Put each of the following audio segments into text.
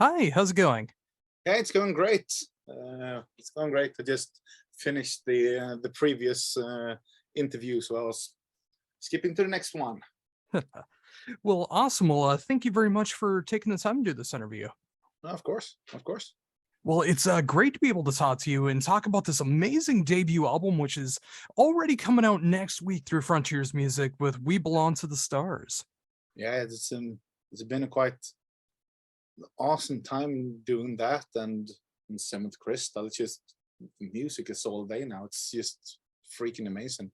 Hi, how's it going? Yeah, it's going great. It's going great. I just finished the previous interview, so I was skipping to the next one. Well, awesome. Well, thank you very much for taking the time to do this interview. Of course, of course. Well, it's great to be able to talk to you and talk about this amazing debut album, which is already coming out next week through Frontiers Music with We Belong to the Stars. Yeah, it's been a quite awesome time doing that, and Seventh Crystal. It's just music is all day now. It's just freaking amazing.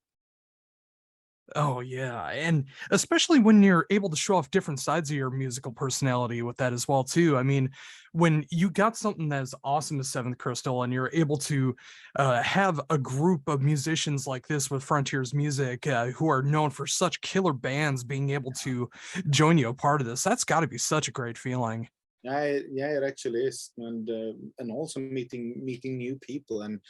Oh, yeah. And especially when you're able to show off different sides of your musical personality with that as well, too. I mean, when you got something that is awesome as Seventh Crystal and you're able to have a group of musicians like this with Frontiers Music who are known for such killer bands being able to join you a part of this, that's got to be such a great feeling. Yeah, it actually is, and also meeting new people and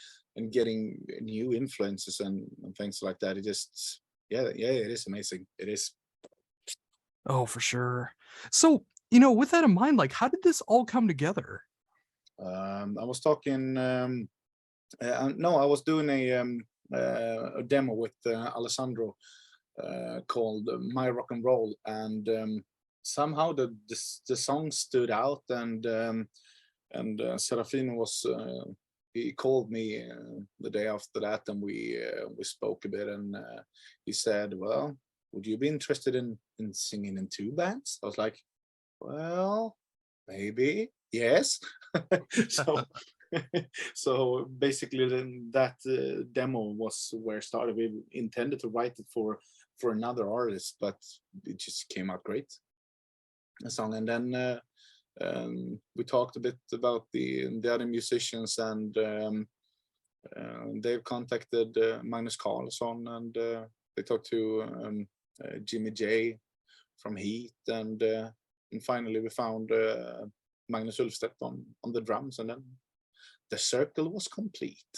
getting new influences and things like that. It just yeah, it is amazing. It is. Oh, for sure. So, with that in mind, like, how did this all come together? I was talking. No, I was doing a demo with Alessandro called "My Rock and Roll," and somehow the song stood out, and Serafino was. He called me the day after that, and we spoke a bit, and he said, "Well, would you be interested in singing in two bands?" I was like, "Well, maybe, yes." So so basically then that demo was where it started. We intended to write it for another artist, but it just came out great, a song. And then we talked a bit about the other musicians, and they've contacted Magnus Carlsson, and they talked to Jimmy J from Heat, and finally we found Magnus Ulfstedt on the drums, and then the circle was complete.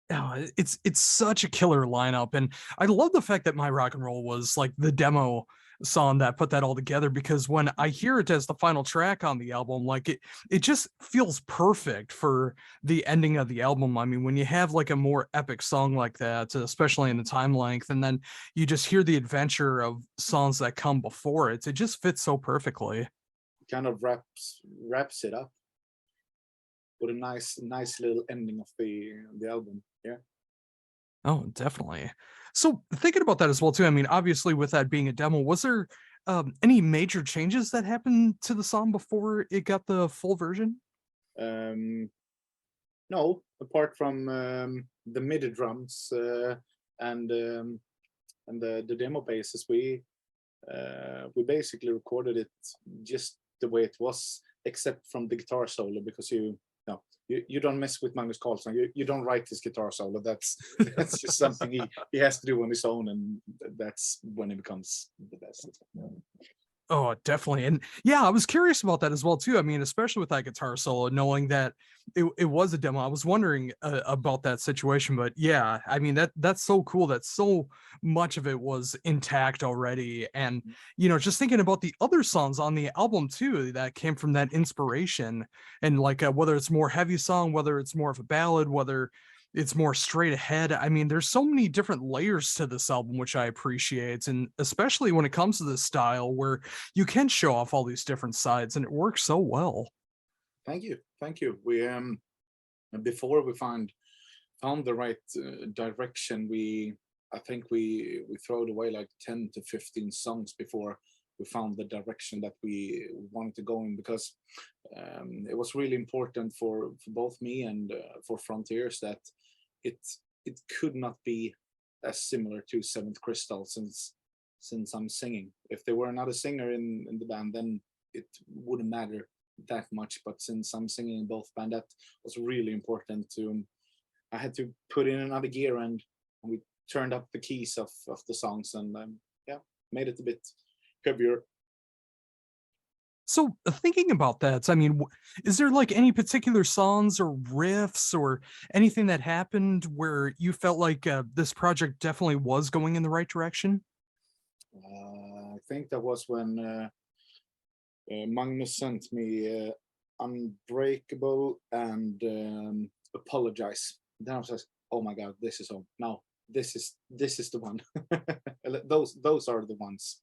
Oh, it's such a killer lineup, and I love the fact that My Rock and Roll was like the demo song that put that all together because when I hear it as the final track on the album, like it just feels perfect for the ending of the album. I mean, when you have like a more epic song like that, especially in the time length, and then you just hear the adventure of songs that come before it, it just fits so perfectly. Kind of wraps it up with a nice little ending of the album. Yeah. Oh, definitely. So thinking about that as well too, I mean, obviously with that being a demo, was there any major changes that happened to the song before it got the full version? Um, no, apart from the MIDI drums and the demo bases, we basically recorded it just the way it was, except from the guitar solo, because you no you don't mess with Magnus Carlsson. You don't write his guitar solo. That's just something he has to do on his own, and that's when it becomes the best. Oh, definitely. And yeah, I was curious about that as well too. I mean, especially with that guitar solo, knowing that it was a demo. I was wondering about that situation, but yeah, I mean that's so cool that so much of it was intact already. And just thinking about the other songs on the album too that came from that inspiration, and like whether it's more heavy song, whether it's more of a ballad, whether it's more straight ahead. I mean, there's so many different layers to this album, which I appreciate. And especially when it comes to this style where you can show off all these different sides and it works so well. Thank you. We before we found the right direction, I think we throwed away like 10 to 15 songs before we found the direction that we wanted to go in, because it was really important for both me and for Frontiers that it it could not be as similar to Seventh Crystal, since I'm singing. If there were another singer in the band, then it wouldn't matter that much. But since I'm singing in both band, that was really important. To I had to put in another gear, and we turned up the keys of the songs, and yeah, made it a bit heavier. So thinking about that, I mean, is there like any particular songs or riffs or anything that happened where you felt like this project definitely was going in the right direction? I think that was when Magnus sent me Unbreakable and Apologize. Then I was like, oh my god, this is all. Now this is the one. Those are the ones.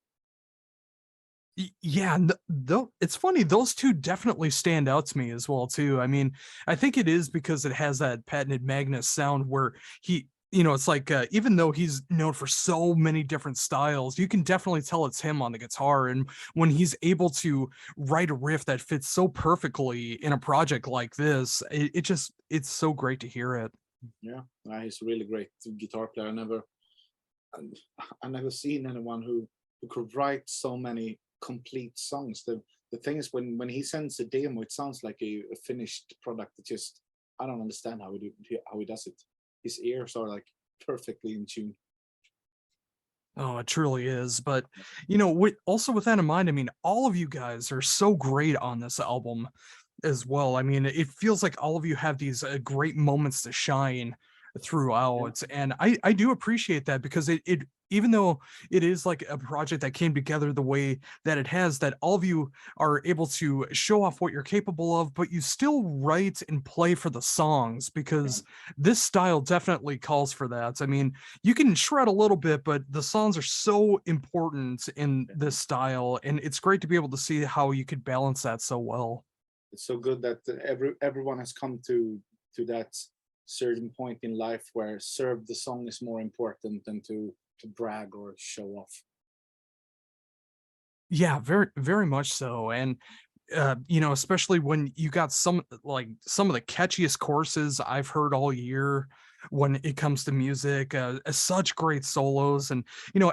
Yeah, and though it's funny, those two definitely stand out to me as well too. I mean, I think it is because it has that patented Magnus sound where he, it's like even though he's known for so many different styles, you can definitely tell it's him on the guitar. And when he's able to write a riff that fits so perfectly in a project like this, it's so great to hear it. Yeah, he's a really great guitar player. I never seen anyone who could write so many complete songs. The thing is, when he sends a demo, it sounds like a finished product. It just, I don't understand how he does it. His ears are like perfectly in tune. Oh, it truly is. But also with that in mind, I mean, all of you guys are so great on this album as well. I mean, it feels like all of you have these great moments to shine Yeah, throughout, and I do appreciate that because it even though it is like a project that came together the way that it has, that all of you are able to show off what you're capable of, but you still write and play for the songs yeah, because this style definitely calls for that. I mean, you can shred a little bit, but the songs are so important in yeah. this style, and it's great to be able to see how you could balance that so well. It's so good that everyone has come to that certain point in life where serve the song is more important than to brag or show off. Yeah, very, very much so. And especially when you got some of the catchiest courses I've heard all year when it comes to music, such great solos, and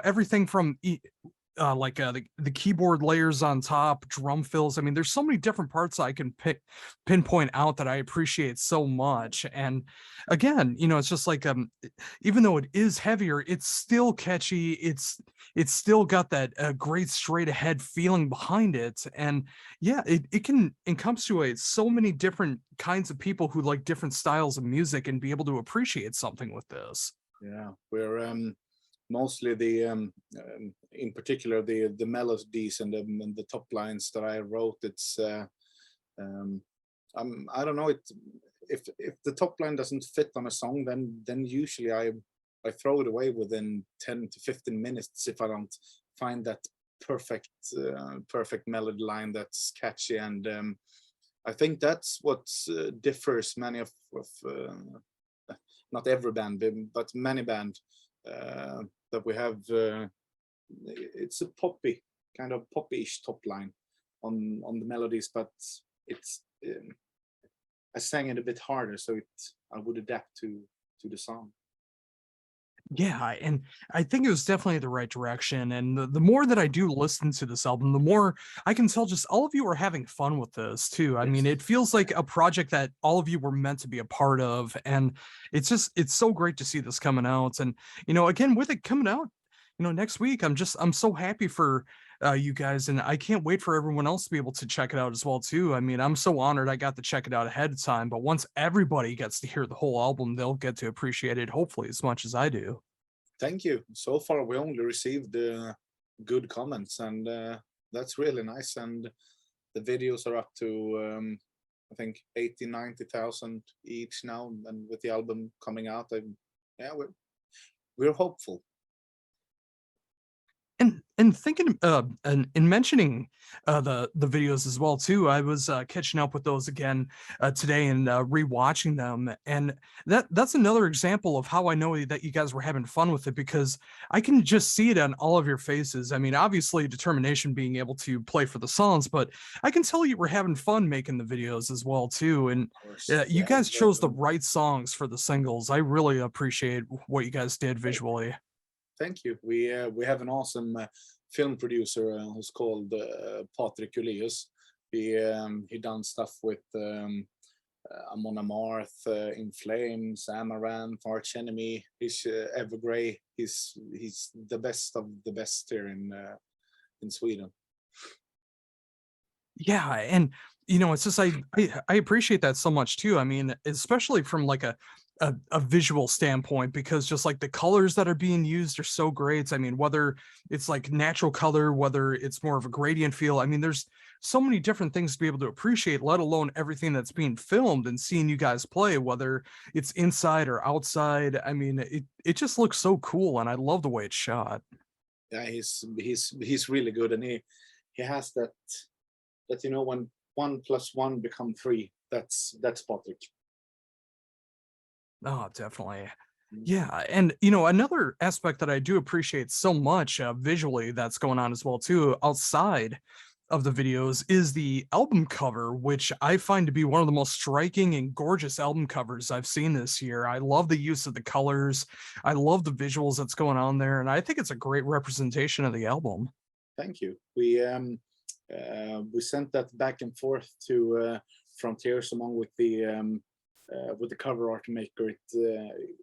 everything from the keyboard layers on top, drum fills. I mean, there's so many different parts I can pinpoint out that I appreciate so much. And again, it's just like even though it is heavier, it's still catchy. It's still got that great straight ahead feeling behind it. And yeah, it can encapsulate so many different kinds of people who like different styles of music and be able to appreciate something with this. Yeah, we're mostly in particular the melodies and the top lines that I wrote. It's um, I don't know it if the top line doesn't fit on a song, then usually I throw it away within 10 to 15 minutes if I don't find that perfect perfect melody line that's catchy. And I think that's what differs many not every band but many band that we have. It's a poppy kind of poppyish top line on the melodies, but it's I sang it a bit harder so I would adapt to the song. Yeah, and I think it was definitely the right direction. And the more that I do listen to this album, the more I can tell just all of you are having fun with this too. I mean, Yes. it feels like a project that all of you were meant to be a part of. And it's so great to see this coming out. And, again, with it coming out, next week, I'm so happy for you guys. And I can't wait for everyone else to be able to check it out as well too. I mean, I'm so honored I got to check it out ahead of time, but once everybody gets to hear the whole album, they'll get to appreciate it hopefully as much as I do. Thank you. So far we only received good comments, and that's really nice. And the videos are up to I think 80,000-90,000 each now, and with the album coming out, yeah, we're hopeful. And thinking and in mentioning the videos as well too, I was catching up with those again today and rewatching them, and that's another example of how I know that you guys were having fun with it because I can just see it on all of your faces. I mean, obviously determination being able to play for the songs, but I can tell you were having fun making the videos as well too. And Of course, we you have guys chose the right songs for the singles. I really appreciate what you guys did visually. thank you. We have an awesome film producer who's called Patrick Julius. He done stuff with Amon Amarth, In Flames, Amaranth, Arch Enemy. He's Evergrey. He's the best of the best here in Sweden. Yeah, and it's just I appreciate that so much too. I mean, especially from like a visual standpoint, because just like the colors that are being used are so great. I mean, whether it's like natural color, whether it's more of a gradient feel, I mean, there's so many different things to be able to appreciate, let alone everything that's being filmed and seeing you guys play, whether it's inside or outside. I mean, it just looks so cool, and I love the way it's shot. Yeah, he's really good, and he has that you know, when 1 + 1 become 3. That's Patrick. Oh, definitely. Mm. Yeah, and you know, another aspect that I do appreciate so much visually that's going on as well too, outside of the videos, is the album cover, which I find to be one of the most striking and gorgeous album covers I've seen this year. I love the use of the colors. I love the visuals that's going on there, and I think it's a great representation of the album. Thank you. We sent that back and forth to Frontiers along with the cover art maker.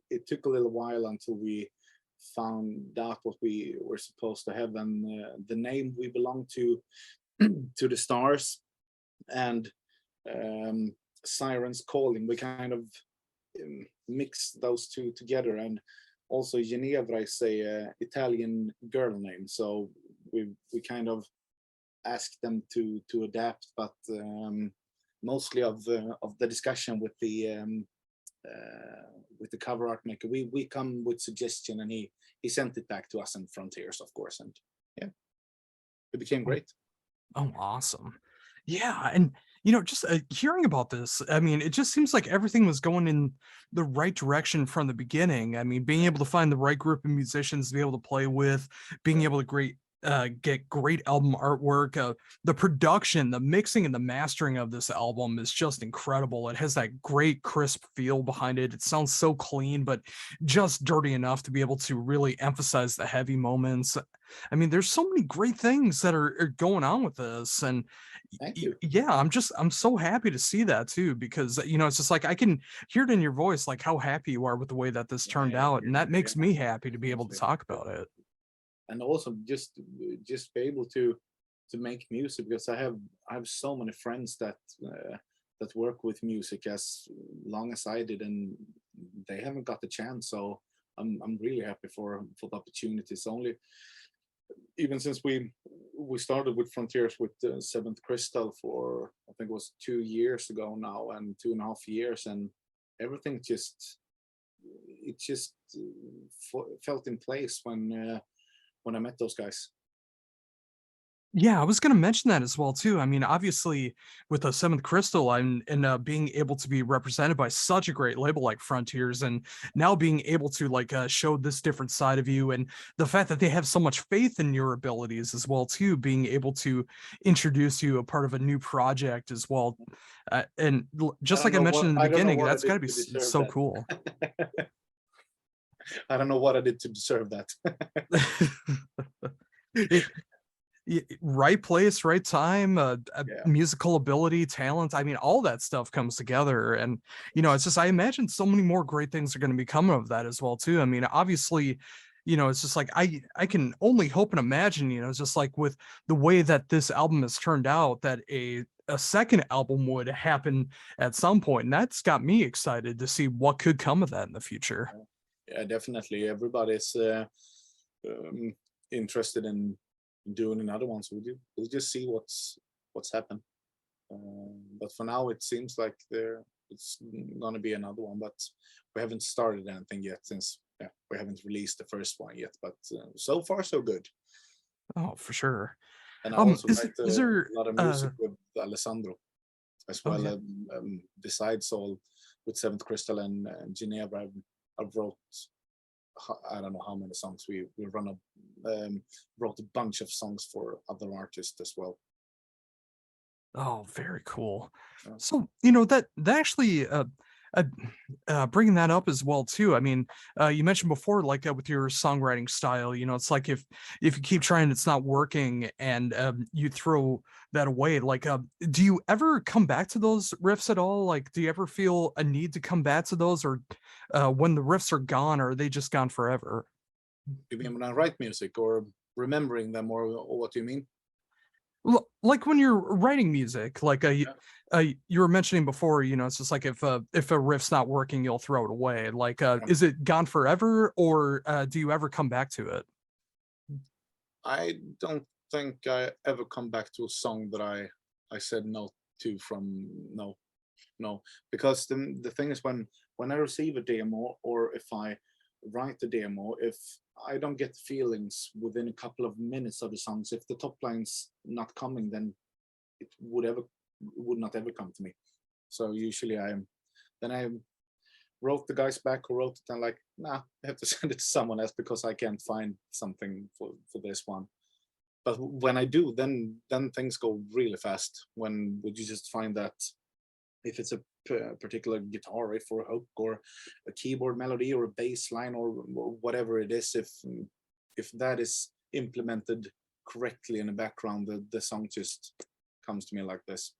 It took a little while until we found out what we were supposed to have, and the name we belong to to the stars, and Sirens Calling. We kind of mix those two together, and also Ginevra is a Italian girl name, so we kind of asked them to adapt, but mostly of the discussion with the cover art maker, we come with suggestion, and he sent it back to us in Frontiers, of course, and yeah, it became great. Oh, awesome. Yeah, and you know, just hearing about this, I mean, it just seems like everything was going in the right direction from the beginning. I mean, being able to find the right group of musicians to be able to play with, being able to get great album artwork, the production, the mixing and the mastering of this album is just incredible. It has that great crisp feel behind it. It sounds so clean, but just dirty enough to be able to really emphasize the heavy moments. I mean, there's so many great things that are going on with this, and Thank you. yeah, I'm so happy to see that too, because you know, it's just like I can hear it in your voice, like how happy you are with the way that this turned Yeah, out, and that yeah, makes me happy to be able to definitely. talk about it. And also just be able to make music, because I have so many friends that work with music as long as I did, and they haven't got the chance. So I'm really happy for the opportunities. Only even since we started with Frontiers with Seventh Crystal for, I think it was 2 years ago now, and 2.5 years, and everything just it just felt in place when I met those guys. Yeah, I was gonna mention that as well too. I mean, obviously, with the Seventh Crystal, and being able to be represented by such a great label like Frontiers, and now being able to like show this different side of you, and the fact that they have so much faith in your abilities as well too, being able to introduce you a part of a new project as well, and I just don't like I know what mentioned in the I don't know beginning, what I that's got did to be to deserve so cool. that. I don't know what I did to deserve that. It, right place, right time, Yeah. musical ability, talent. I mean, all that stuff comes together. And, you know, it's just, I imagine so many more great things are going to be coming of that as well, too. I mean, obviously, you know, it's just like, I can only hope and imagine, you know, it's just like with the way that this album has turned out, that a second album would happen at some point. And that's got me excited to see what could come of that in the future. Yeah, definitely. Everybody's um, interested in doing another one, so we'll just see what's happened. But for now, it seems like it's gonna be another one, but we haven't started anything yet, since yeah, we haven't released the first one yet. But so far, so good. Oh, for sure. And I also write Is a there, lot of music with Alessandro as oh well. yeah. Besides all with Seventh Crystal and Ginevra, I've wrote, I don't know how many songs. We wrote a bunch of songs for other artists as well. Oh, very cool. Yeah. So, you know, that actually uh, bringing that up as well too. I mean, you mentioned before, like with your songwriting style, you know, it's like if you keep trying, it's not working, and you throw that away. Like, do you ever come back to those riffs at all? Like, do you ever feel a need to come back to those, or when the riffs are gone, or are they just gone forever? You mean when I write music, or remembering them, or what do you mean? Like when you're writing music, like Yeah. You were mentioning before, it's just like if a riff's not working, you'll throw it away. Like, is it gone forever, or do you ever come back to it? I don't think I ever come back to a song that I said no to from no, no, because the thing is, when I receive a demo, or if I write the demo, if I don't get feelings within a couple of minutes of the songs, if the top line's not coming, then it would not ever come to me. So usually I wrote the guys back who wrote it, and like, nah, I have to send it to someone else because I can't find something for this one. But when I do, then things go really fast. When would you just find that if it's a particular guitar riff or a hook or a keyboard melody or a bass line or whatever it is, if that is implemented correctly in the background, the song just comes to me like this.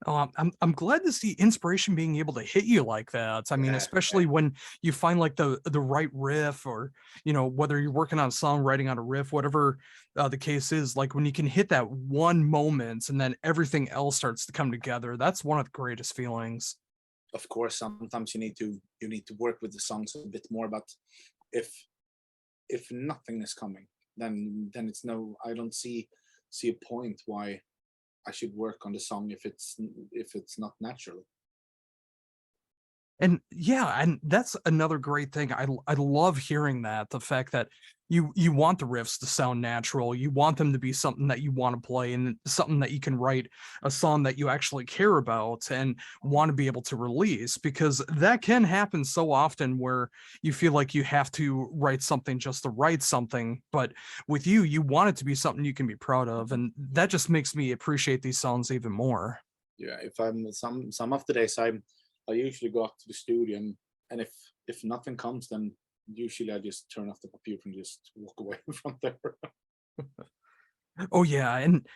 Oh, I'm glad to see inspiration being able to hit you like that. I mean, Yeah, especially when you find like the right riff, or whether you're working on a song, writing on a riff, whatever the case is. Like when you can hit that one moment and then everything else starts to come together. That's one of the greatest feelings. of course, sometimes you need to work with the songs a bit more, but if nothing is coming, then it's no, I don't see a point why I should work on the song if it's not natural. And yeah, and that's another great thing. I love hearing that, the fact that you want the riffs to sound natural. You want them to be something that you want to play, and something that you can write a song that you actually care about and want to be able to release, because that can happen so often where you feel like you have to write something just to write something. But with you, you want it to be something you can be proud of, and that just makes me appreciate these songs even more. Yeah, if I'm some of the days I usually go up to the studio, and if nothing comes, then usually I just turn off the computer and just walk away from there. Oh yeah, and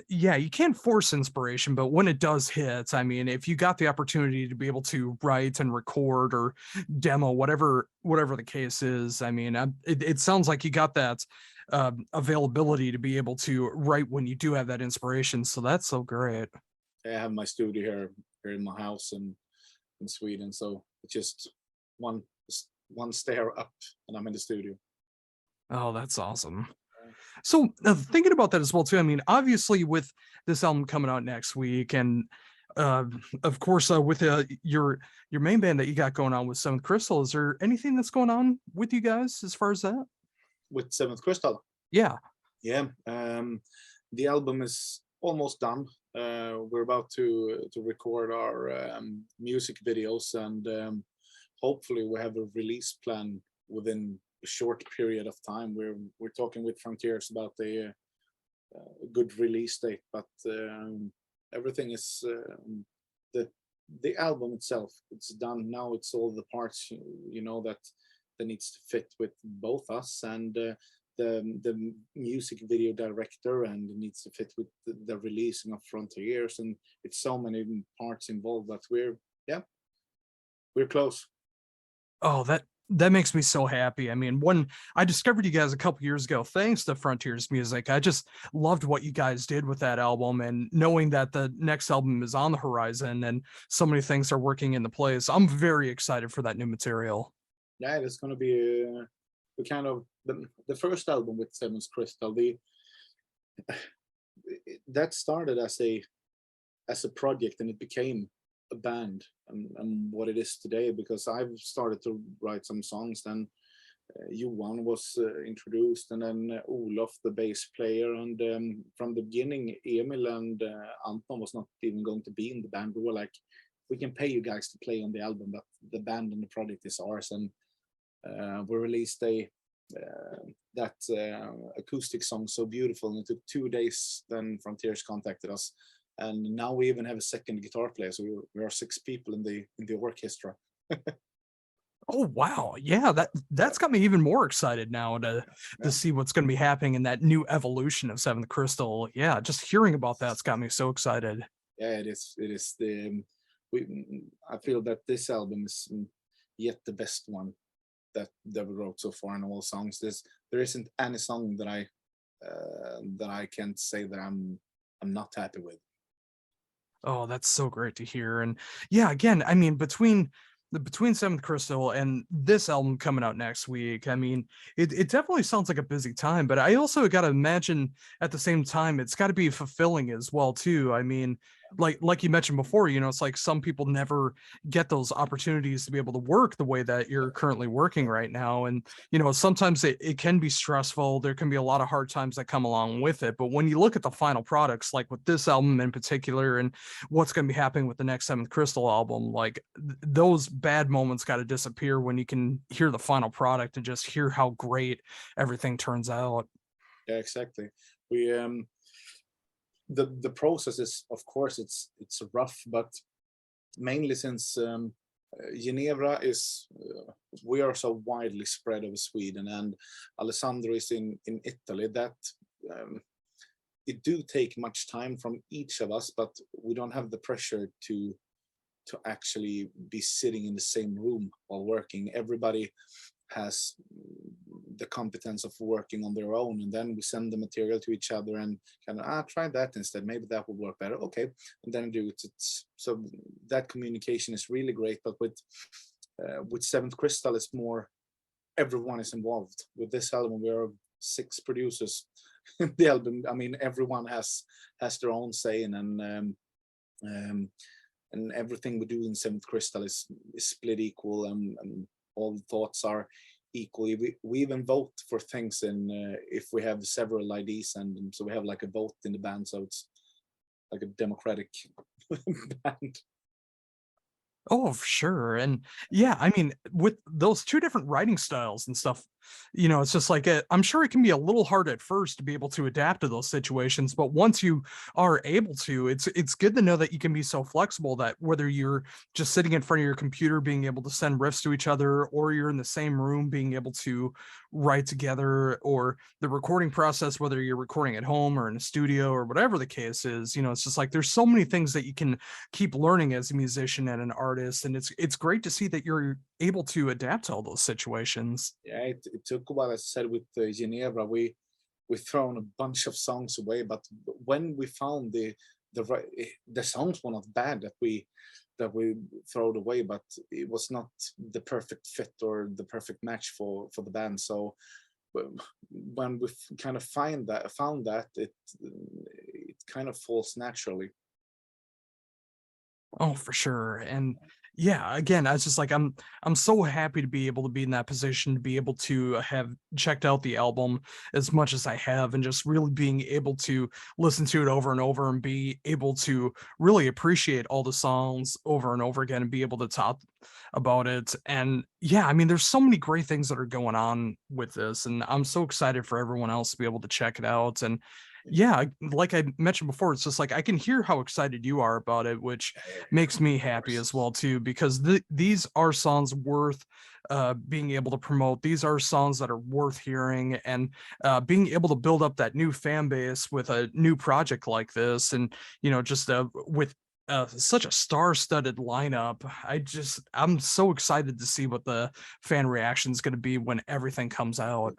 yeah, you can't force inspiration, but when it does hit, I mean, if you got the opportunity to be able to write and record or demo, whatever the case is, I mean, it sounds like you got that availability to be able to write when you do have that inspiration. So that's so great. I have my studio here in my house in Sweden, so it's just one one stair up, and I'm in the studio. Oh, that's awesome. So thinking about that as well too. I mean, obviously with this album coming out next week, and uh, of course with your main band that you got going on with Seventh Crystal, is there anything that's going on with you guys as far as that? With Seventh Crystal. Yeah. Yeah, the album is almost done. We're about to record our music videos, and hopefully we have a release plan within a short period of time. We're talking with Frontiers about a good release date, but everything is the the album itself. It's done now. It's all the parts that needs to fit with both us and the music video director, and it needs to fit with the releasing of Frontiers, and it's so many parts involved that we're close. Oh, that makes me so happy. I mean, when I discovered you guys a couple years ago, thanks to Frontiers Music, I just loved what you guys did with that album, and knowing that the next album is on the horizon and so many things are working into place, I'm very excited for that new material. Yeah, it's going to be the kind of the first album with Seven's Crystal. The that started as a project, and it became a band, and what it is today, because I've started to write some songs. Then Johan was introduced, and then Olof, the bass player, and from the beginning, Emil and Anton was not even going to be in the band. We were like, we can pay you guys to play on the album, but the band and the project is ours. And we released that acoustic song, So Beautiful, and it took 2 days. Then Frontiers contacted us, and now we even have a second guitar player, so we are 6 people in the orchestra. Oh wow. Yeah, that's got me even more excited now to Yeah, see what's going to be happening in that new evolution of Seventh Crystal. Yeah, just hearing about that's got me so excited. yeah, it is I feel that this album is yet the best one that we wrote so far in all songs. There isn't any song that I can't say that I'm not happy with. Oh, that's so great to hear. And yeah, again, I mean, between Seventh Crystal and this album coming out next week, I mean, it definitely sounds like a busy time, but I also got to imagine at the same time it's got to be fulfilling as well too. I mean, like you mentioned before, it's like some people never get those opportunities to be able to work the way that you're currently working right now. And sometimes it can be stressful. There can be a lot of hard times that come along with it. But when you look at the final products, like with this album in particular, and what's going to be happening with the next Seventh Crystal album, like those bad moments got to disappear when you can hear the final product and just hear how great everything turns out. Yeah, exactly. We the process is, of course, it's rough, but mainly since Ginevra is we are so widely spread over Sweden, and Alessandro is in Italy. That it do take much time from each of us, but we don't have the pressure to actually be sitting in the same room while working. Everybody has the competence of working on their own, and then we send the material to each other and kind of try that instead, maybe that would work better, okay, and then do it. It's so that communication is really great. But with Seventh Crystal, it's more everyone is involved. With this album, we are 6 producers in the album. I mean, everyone has their own say, and everything we do in Seventh Crystal is split equal, and all the thoughts are equally. We even vote for things in if we have several IDs, and so we have like a vote in the band, so it's like a democratic band. Oh, for sure. And yeah, I mean, with those two different writing styles and stuff, it's just like I'm sure it can be a little hard at first to be able to adapt to those situations, but once you are able to, it's good to know that you can be so flexible that whether you're just sitting in front of your computer being able to send riffs to each other, or you're in the same room being able to write together, or the recording process, whether you're recording at home or in a studio or whatever the case is, it's just like there's so many things that you can keep learning as a musician and an artist, and it's great to see that you're able to adapt to all those situations. Yeah, it took a while. As I said, with Ginevra, we thrown a bunch of songs away, but when we found the songs were not bad that we thrown away, but it was not the perfect fit or the perfect match for the band. So when we kind of found that it kind of falls naturally. Oh, for sure. And yeah, again, I was just like, I'm so happy to be able to be in that position, to be able to have checked out the album as much as I have, and just really being able to listen to it over and over and be able to really appreciate all the songs over and over again and be able to talk about it. And yeah, I mean, there's so many great things that are going on with this, and I'm so excited for everyone else to be able to check it out. And yeah, like I mentioned before, it's just like I can hear how excited you are about it, which makes me Of happy course. as well too, because these are songs worth being able to promote. These are songs that are worth hearing, and being able to build up that new fan base with a new project like this, and just with such a star-studded lineup. I'm so excited to see what the fan reaction is going to be when everything comes out.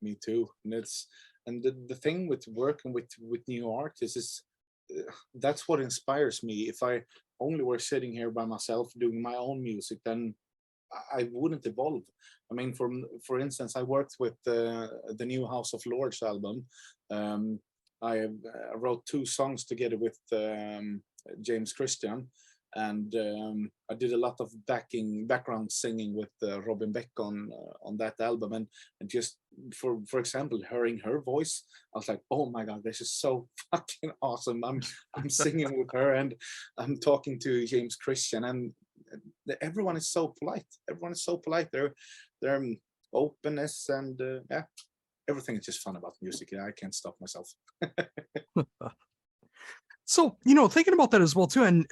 Me too. And the thing with working with new artists is that's what inspires me. If I only were sitting here by myself doing my own music, then I wouldn't evolve. I mean, for instance, I worked with the new House of Lords album. Um, I wrote 2 songs together with James Kristian, and I did a lot of background singing with Robin Beck on that album, and just for example, hearing her voice, I was like, oh my god, this is so fucking awesome. I'm singing with her, and I'm talking to James Kristian, and everyone is so polite. Everyone is so polite. Their openness, and yeah, everything is just fun about music. Yeah, I can't stop myself. So, thinking about that as well too, and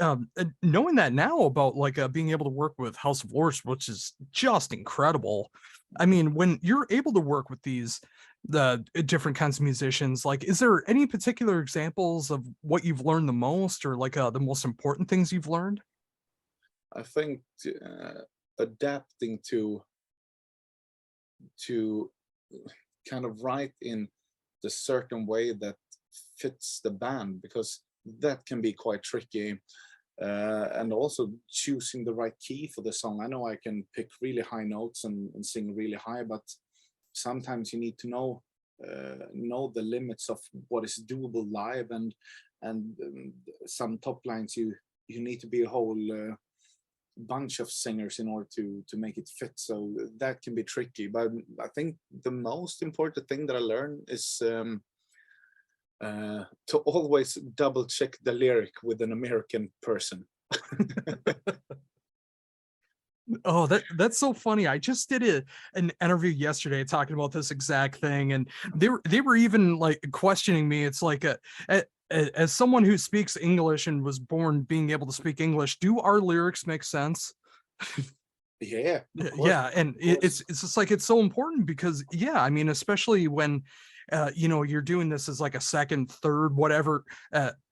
knowing that now about like being able to work with House of Lords, which is just incredible. I mean, when you're able to work with these the different kinds of musicians, like, is there any particular examples of what you've learned the most, or like the most important things you've learned? I think adapting to kind of write in the certain way that fits the band, because that can be quite tricky. And also choosing the right key for the song. I know I can pick really high notes and sing really high, but sometimes you need to know the limits of what is doable live, and some top lines you need to be a whole bunch of singers in order to make it fit. So that can be tricky. But I think the most important thing that I learned is to always double check the lyric with an American person. Oh, that's so funny. I just did an interview yesterday talking about this exact thing, and they were even like questioning me. It's like as someone who speaks English and was born being able to speak English, do our lyrics make sense? Yeah, of course, Yeah, and of course. it's just like it's so important because yeah, I mean, especially when you know, you're doing this as like a second, third, whatever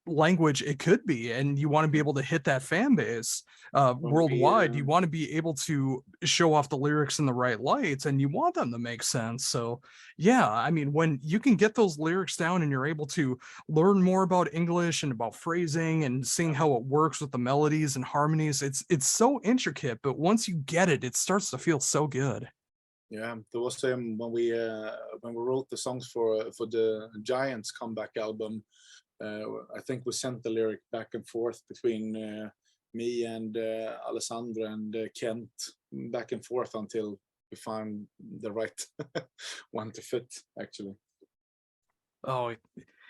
language it could be, and you want to be able to hit that fan base When we worldwide. You want to be able to show off the lyrics in the right lights, and you want them to make sense. So yeah, I mean, when you can get those lyrics down and you're able to learn more about English and about phrasing and seeing how it works with the melodies and harmonies, it's so intricate, but once you get it, it starts to feel so good. Yeah, there was when we wrote the songs for the Giants comeback album. I think we sent the lyric back and forth between me and Alessandra and Kent, back and forth until we found the right one to fit, actually. Oh,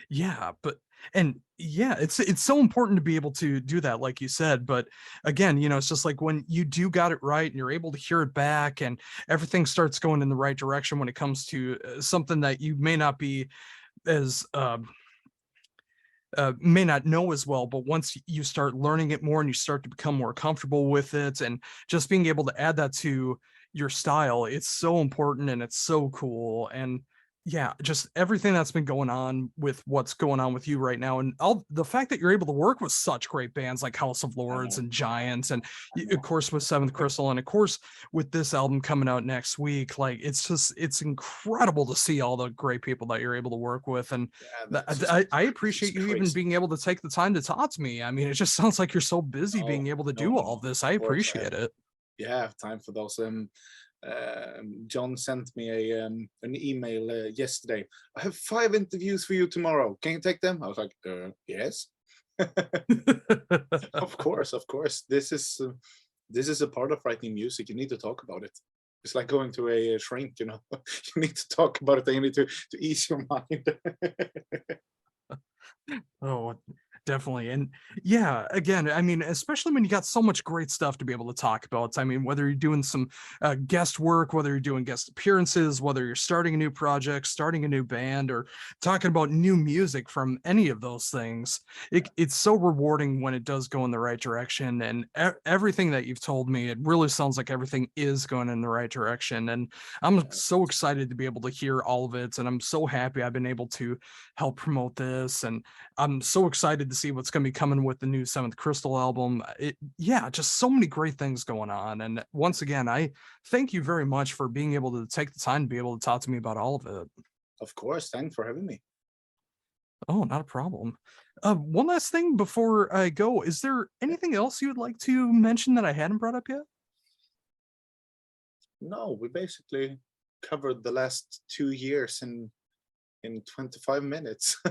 yeah, but and yeah, it's so important to be able to do that, like you said. But again, you know, it's just like when you do got it right and you're able to hear it back and everything starts going in the right direction when it comes to something that you may not be as may not know as well, but once you start learning it more and you start to become more comfortable with it, and just being able to add that to your style, it's so important and it's so cool. And yeah, just everything that's been going on with what's going on with you right now, and all the fact that you're able to work with such great bands like House of I Lords know, and Giants, and I of know. course with Seventh Crystal, and of course with this album coming out next week, like it's incredible to see all the great people that you're able to work with. And Yeah, I that's appreciate just you even crazy. being able to take the time to talk to me. I mean, it just sounds like you're so busy No, being able to no, do no, all no. this. I Of course, appreciate it. I have time for those. John sent me an email yesterday. I have 5 interviews for you tomorrow. Can you take them? I was like, yes. Of course, of course. This is a part of writing music. You need to talk about it. It's like going to a shrink, you know. You need to talk about it. And you need to ease your mind. Oh, definitely. And yeah, again, I mean, especially when you got so much great stuff to be able to talk about. I mean, whether you're doing some guest work, whether you're doing guest appearances, whether you're starting a new project, starting a new band, or talking about new music, from any of those things, it's so rewarding when it does go in the right direction. And everything that you've told me, it really sounds like everything is going in the right direction. And I'm Yeah, so excited to be able to hear all of it. And I'm so happy I've been able to help promote this. And I'm so excited to see what's going to be coming with the new Seventh Crystal album. Yeah, just so many great things going on. And once again, I thank you very much for being able to take the time to be able to talk to me about all of it. of course. Thanks for having me. Oh, not a problem. One last thing before I go, is there Yeah. anything else you would like to mention that I hadn't brought up yet? No, we basically covered the last 2 years in 25 minutes.